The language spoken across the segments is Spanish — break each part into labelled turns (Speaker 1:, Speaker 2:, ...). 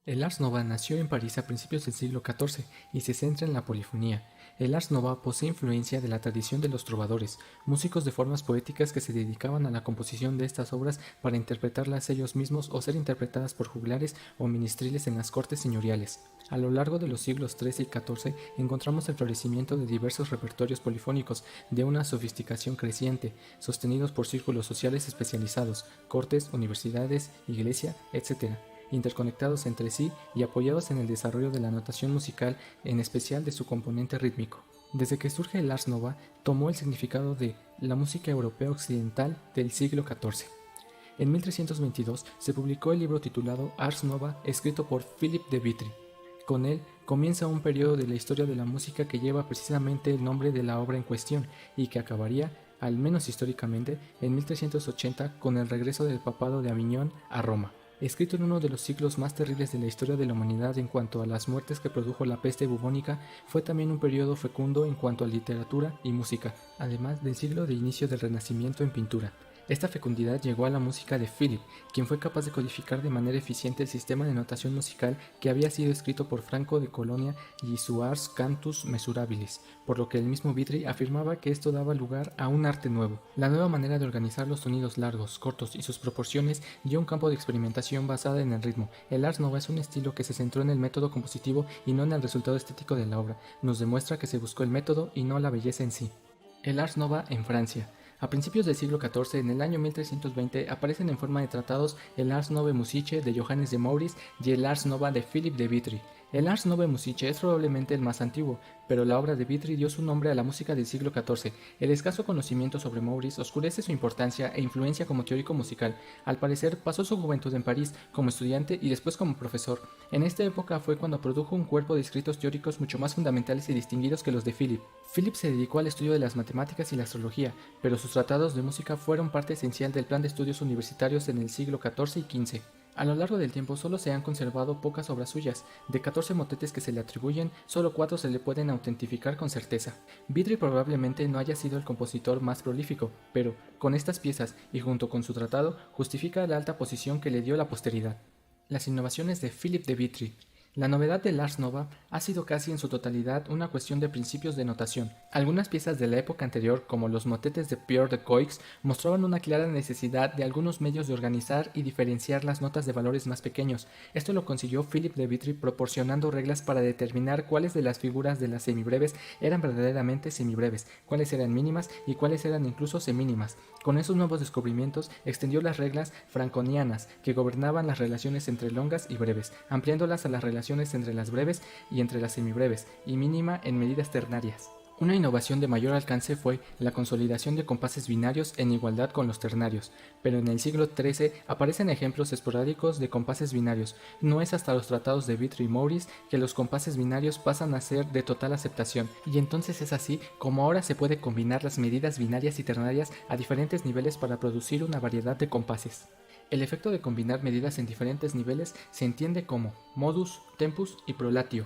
Speaker 1: El Ars Nova nació en París a principios del siglo XIV y se centra en la polifonía. El Ars Nova posee influencia de la tradición de los trovadores, músicos de formas poéticas que se dedicaban a la composición de estas obras para interpretarlas ellos mismos o ser interpretadas por juglares o ministriles en las cortes señoriales. A lo largo de los siglos XIII y XIV encontramos el florecimiento de diversos repertorios polifónicos de una sofisticación creciente, sostenidos por círculos sociales especializados, cortes, universidades, iglesia, etc., interconectados entre sí y apoyados en el desarrollo de la notación musical, en especial de su componente rítmico. Desde que surge el Ars Nova, tomó el significado de la música europea occidental del siglo XIV. En 1322 se publicó el libro titulado Ars Nova, escrito por Philippe de Vitry. Con él comienza un periodo de la historia de la música que lleva precisamente el nombre de la obra en cuestión y que acabaría, al menos históricamente, en 1380 con el regreso del papado de Aviñón a Roma. Escrito en uno de los siglos más terribles de la historia de la humanidad en cuanto a las muertes que produjo la peste bubónica, fue también un periodo fecundo en cuanto a literatura y música, además del siglo de inicio del Renacimiento en pintura. Esta fecundidad llegó a la música de Philip, quien fue capaz de codificar de manera eficiente el sistema de notación musical que había sido escrito por Franco de Colonia y su Ars Cantus Mesurabilis, por lo que el mismo Vitry afirmaba que esto daba lugar a un arte nuevo. La nueva manera de organizar los sonidos largos, cortos y sus proporciones dio un campo de experimentación basada en el ritmo. El Ars Nova es un estilo que se centró en el método compositivo y no en el resultado estético de la obra. Nos demuestra que se buscó el método y no la belleza en sí. El Ars Nova en Francia. A principios del siglo XIV, en el año 1320, aparecen en forma de tratados el Ars Novae Musicae de Johannes de Maurice y el Ars Nova de Philippe de Vitry. El Ars Novae Musicae es probablemente el más antiguo, pero la obra de Vitry dio su nombre a la música del siglo XIV. El escaso conocimiento sobre Maurice oscurece su importancia e influencia como teórico musical. Al parecer, pasó su juventud en París como estudiante y después como profesor. En esta época fue cuando produjo un cuerpo de escritos teóricos mucho más fundamentales y distinguidos que los de Philippe. Philip se dedicó al estudio de las matemáticas y la astrología, pero sus tratados de música fueron parte esencial del plan de estudios universitarios en el siglo XIV y XV. A lo largo del tiempo solo se han conservado pocas obras suyas. De 14 motetes que se le atribuyen, solo 4 se le pueden autentificar con certeza. Vitry probablemente no haya sido el compositor más prolífico, pero, con estas piezas y junto con su tratado, justifica la alta posición que le dio la posteridad. Las innovaciones de Philippe de Vitry. La novedad del Ars Nova ha sido casi en su totalidad una cuestión de principios de notación. Algunas piezas de la época anterior, como los motetes de Pierre de Coix, mostraban una clara necesidad de algunos medios de organizar y diferenciar las notas de valores más pequeños. Esto lo consiguió Philippe de Vitry proporcionando reglas para determinar cuáles de las figuras de las semibreves eran verdaderamente semibreves, cuáles eran mínimas y cuáles eran incluso semínimas. Con esos nuevos descubrimientos extendió las reglas franconianas que gobernaban las relaciones entre longas y breves, ampliándolas a las relaciones entre las breves y entre las semibreves, y mínima en medidas ternarias. Una innovación de mayor alcance fue la consolidación de compases binarios en igualdad con los ternarios, pero en el siglo XIII aparecen ejemplos esporádicos de compases binarios. No es hasta los tratados de Vitry y Maurice que los compases binarios pasan a ser de total aceptación, y entonces es así como ahora se puede combinar las medidas binarias y ternarias a diferentes niveles para producir una variedad de compases. El efecto de combinar medidas en diferentes niveles se entiende como modus, tempus y prolatio.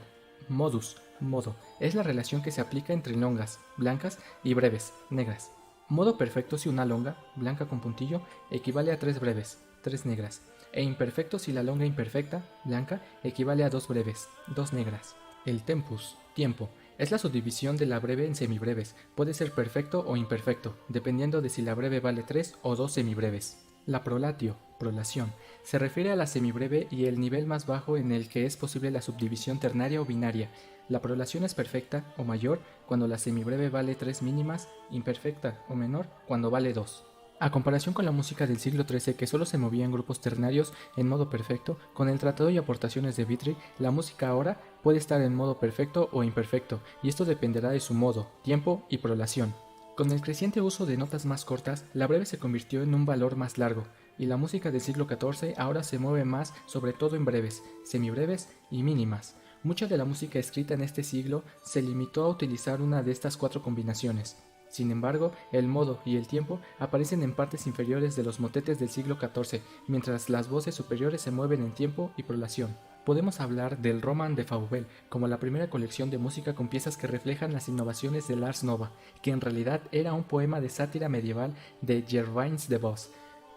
Speaker 1: Modus, modo, es la relación que se aplica entre longas, blancas, y breves, negras. Modo perfecto si una longa, blanca con puntillo, equivale a 3 breves, 3 negras, e imperfecto si la longa imperfecta, blanca, equivale a 2 breves, 2 negras. El tempus, tiempo, es la subdivisión de la breve en semibreves, puede ser perfecto o imperfecto, dependiendo de si la breve vale 3 o 2 semibreves. La prolatio, prolación, se refiere a la semibreve y el nivel más bajo en el que es posible la subdivisión ternaria o binaria. La prolación es perfecta o mayor cuando la semibreve vale 3 mínimas, imperfecta o menor cuando vale 2. A comparación con la música del siglo XIII que solo se movía en grupos ternarios en modo perfecto, con el tratado y aportaciones de Vitry, la música ahora puede estar en modo perfecto o imperfecto, y esto dependerá de su modo, tiempo y prolación. Con el creciente uso de notas más cortas, la breve se convirtió en un valor más largo, y la música del siglo XIV ahora se mueve más sobre todo en breves, semibreves y mínimas. Mucha de la música escrita en este siglo se limitó a utilizar una de estas 4 combinaciones. Sin embargo, el modo y el tiempo aparecen en partes inferiores de los motetes del siglo XIV, mientras las voces superiores se mueven en tiempo y prolación. Podemos hablar del Roman de Fauvel como la primera colección de música con piezas que reflejan las innovaciones del Ars Nova, que en realidad era un poema de sátira medieval de Gervains de Vos,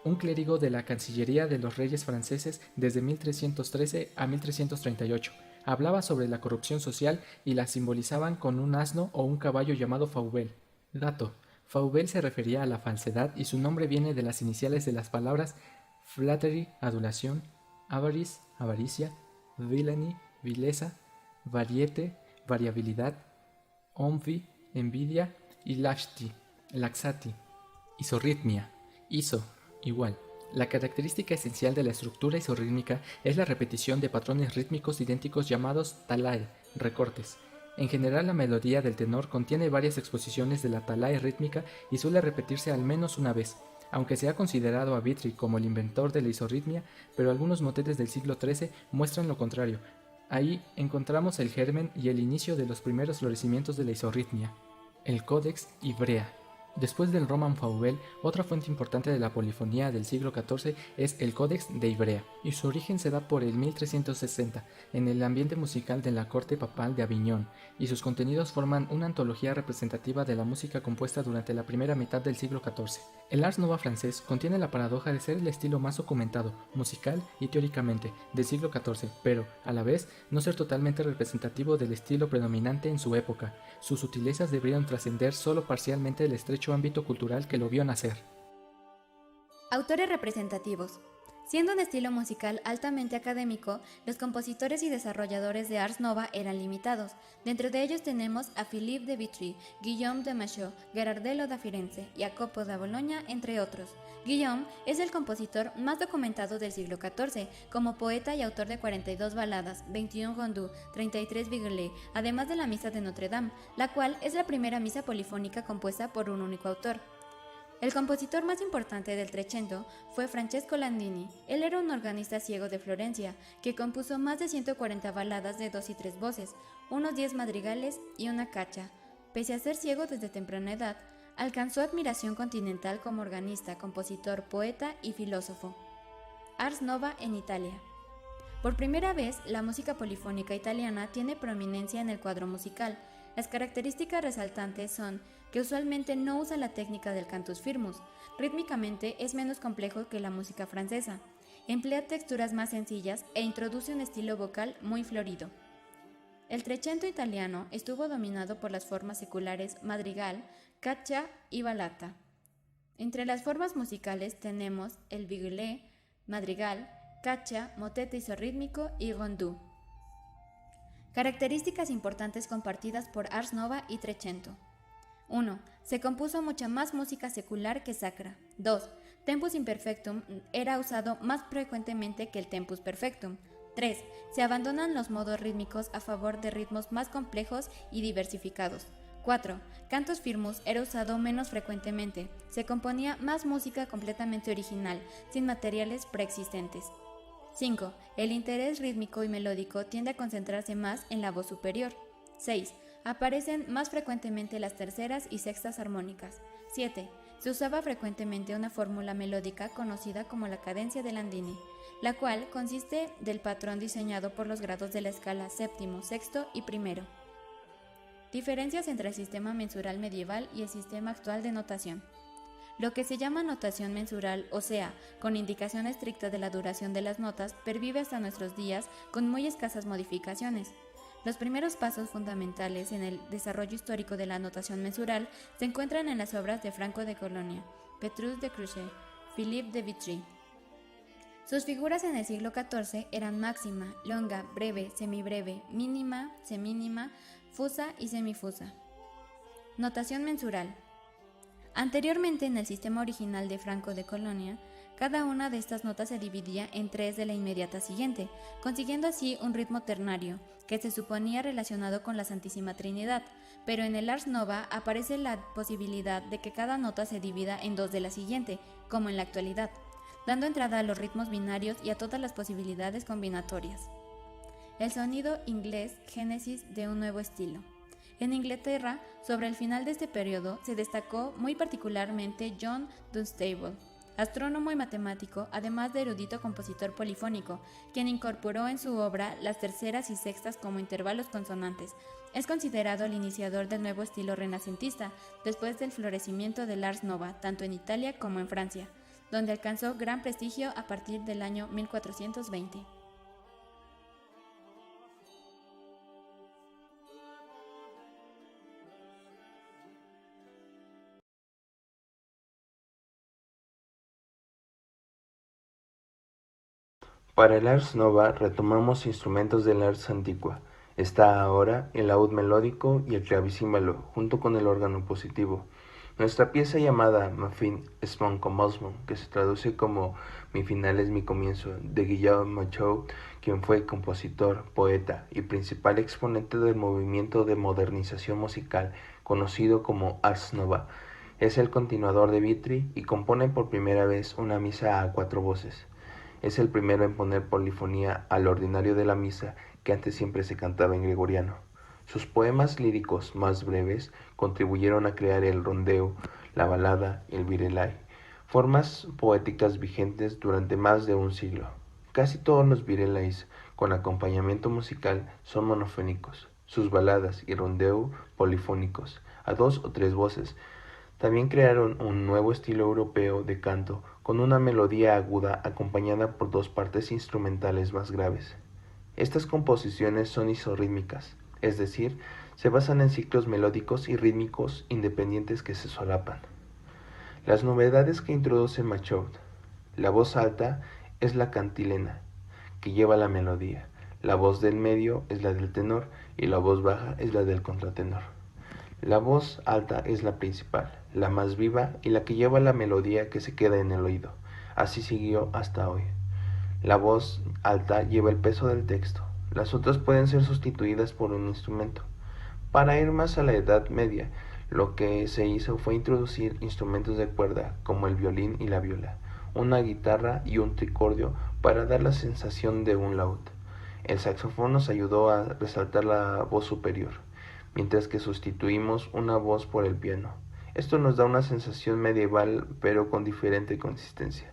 Speaker 1: un clérigo de la Cancillería de los Reyes franceses desde 1313 a 1338. Hablaba sobre la corrupción social y la simbolizaban con un asno o un caballo llamado Fauvel. Dato: Fauvel se refería a la falsedad y su nombre viene de las iniciales de las palabras flattery, adulación, avarice, avaricia, villainy, vileza, variete, variabilidad, envy, envidia y laxity, laxati. Isorritmia, iso, igual. La característica esencial de la estructura isorrítmica es la repetición de patrones rítmicos idénticos llamados talae, recortes. En general, la melodía del tenor contiene varias exposiciones de la talae rítmica y suele repetirse al menos una vez, aunque se ha considerado a Vitry como el inventor de la isorritmia, pero algunos motetes del siglo XIII muestran lo contrario. Ahí encontramos el germen y el inicio de los primeros florecimientos de la isorritmia. El Codex Ivrea. Después del Roman Fauvel, otra fuente importante de la polifonía del siglo XIV es el Codex de Ivrea, y su origen se da por el 1360, en el ambiente musical de la corte papal de Aviñón, y sus contenidos forman una antología representativa de la música compuesta durante la primera mitad del siglo XIV. El Ars Nova francés contiene la paradoja de ser el estilo más documentado, musical y teóricamente, del siglo XIV, pero, a la vez, no ser totalmente representativo del estilo predominante en su época. Sus sutilezas deberían trascender solo parcialmente el estrecho ámbito cultural que lo vio nacer.
Speaker 2: Autores representativos. Siendo un estilo musical altamente académico, los compositores y desarrolladores de Ars Nova eran limitados. Dentro de ellos tenemos a Philippe de Vitry, Guillaume de Machaut, Gherardello da Firenze, Jacopo da Bologna, entre otros. Guillaume es el compositor más documentado del siglo XIV, como poeta y autor de 42 baladas, 21 rondus, 33 vigelets, además de la Misa de Notre Dame, la cual es la primera misa polifónica compuesta por un único autor. El compositor más importante del Trecento fue Francesco Landini. Él era un organista ciego de Florencia, que compuso más de 140 baladas de 2 y 3 voces, unos 10 madrigales y una caccia. Pese a ser ciego desde temprana edad, alcanzó admiración continental como organista, compositor, poeta y filósofo. Ars Nova en Italia. Por primera vez, la música polifónica italiana tiene prominencia en el cuadro musical. Las características resaltantes son que usualmente no usa la técnica del cantus firmus. Rítmicamente es menos complejo que la música francesa. Emplea texturas más sencillas e introduce un estilo vocal muy florido. El Trecento italiano estuvo dominado por las formas seculares madrigal, caccia y ballata. Entre las formas musicales tenemos el vigelet, madrigal, caccia, motete isorrítmico y rondú. Características importantes compartidas por Ars Nova y Trecento. 1. Se compuso mucha más música secular que sacra. 2. Tempus imperfectum era usado más frecuentemente que el tempus perfectum. 3. Se abandonan los modos rítmicos a favor de ritmos más complejos y diversificados. 4. Cantus firmus era usado menos frecuentemente. Se componía más música completamente original, sin materiales preexistentes. 5. El interés rítmico y melódico tiende a concentrarse más en la voz superior. 6. Aparecen más frecuentemente las terceras y sextas armónicas. 7. Se usaba frecuentemente una fórmula melódica conocida como la cadencia de Landini, la cual consiste del patrón diseñado por los grados de la escala séptimo, sexto y primero. Diferencias entre el sistema mensural medieval y el sistema actual de notación. Lo que se llama notación mensural, o sea, con indicación estricta de la duración de las notas, pervive hasta nuestros días con muy escasas modificaciones. Los primeros pasos fundamentales en el desarrollo histórico de la notación mensural se encuentran en las obras de Franco de Colonia, Petrus de Cruchet, Philippe de Vitry. Sus figuras en el siglo XIV eran máxima, longa, breve, semibreve, mínima, semínima, fusa y semifusa. Notación mensural. Anteriormente, en el sistema original de Franco de Colonia, cada una de estas notas se dividía en 3 de la inmediata siguiente, consiguiendo así un ritmo ternario, que se suponía relacionado con la Santísima Trinidad, pero en el Ars Nova aparece la posibilidad de que cada nota se divida en 2 de la siguiente, como en la actualidad, dando entrada a los ritmos binarios y a todas las posibilidades combinatorias. El sonido inglés génesis de un nuevo estilo. En Inglaterra, sobre el final de este periodo, se destacó muy particularmente John Dunstable, astrónomo y matemático, además de erudito compositor polifónico, quien incorporó en su obra las terceras y sextas como intervalos consonantes. Es considerado el iniciador del nuevo estilo renacentista, después del florecimiento del Ars Nova, tanto en Italia como en Francia. donde alcanzó gran prestigio a partir del año 1420.
Speaker 3: Para el Ars Nova retomamos instrumentos del Ars Antiqua. Está ahora el laúd melódico y el clavicímbalo, junto con el órgano positivo. Nuestra pieza llamada Ma fin es mon commencement, que se traduce como Mi final es mi comienzo, de Guillaume Machaut, quien fue compositor, poeta y principal exponente del movimiento de modernización musical conocido como Ars Nova. Es el continuador de Vitry y compone por primera vez una misa a 4 voces. Es el primero en poner polifonía al ordinario de la misa, que antes siempre se cantaba en gregoriano. Sus poemas líricos más breves contribuyeron a crear el rondeo, la balada y el virelai, formas poéticas vigentes durante más de un siglo. Casi todos los virelais con acompañamiento musical son monofónicos, sus baladas y rondeo polifónicos, a 2 o 3 voces. También crearon un nuevo estilo europeo de canto con una melodía aguda acompañada por 2 partes instrumentales más graves. Estas composiciones son isorrítmicas, es decir, se basan en ciclos melódicos y rítmicos independientes que se solapan. Las novedades que introduce Machaut: la voz alta es la cantilena, que lleva la melodía, la voz del medio es la del tenor y la voz baja es la del contratenor. La voz alta es la principal, la más viva y la que lleva la melodía que se queda en el oído. Así siguió hasta hoy. La voz alta lleva el peso del texto. Las otras pueden ser sustituidas por un instrumento. Para ir más a la Edad Media, lo que se hizo fue introducir instrumentos de cuerda como el violín y la viola, una guitarra y un tricordio para dar la sensación de un laúd. El saxofón nos ayudó a resaltar la voz superior, mientras que sustituimos una voz por el piano. Esto nos da una sensación medieval pero con diferente consistencia.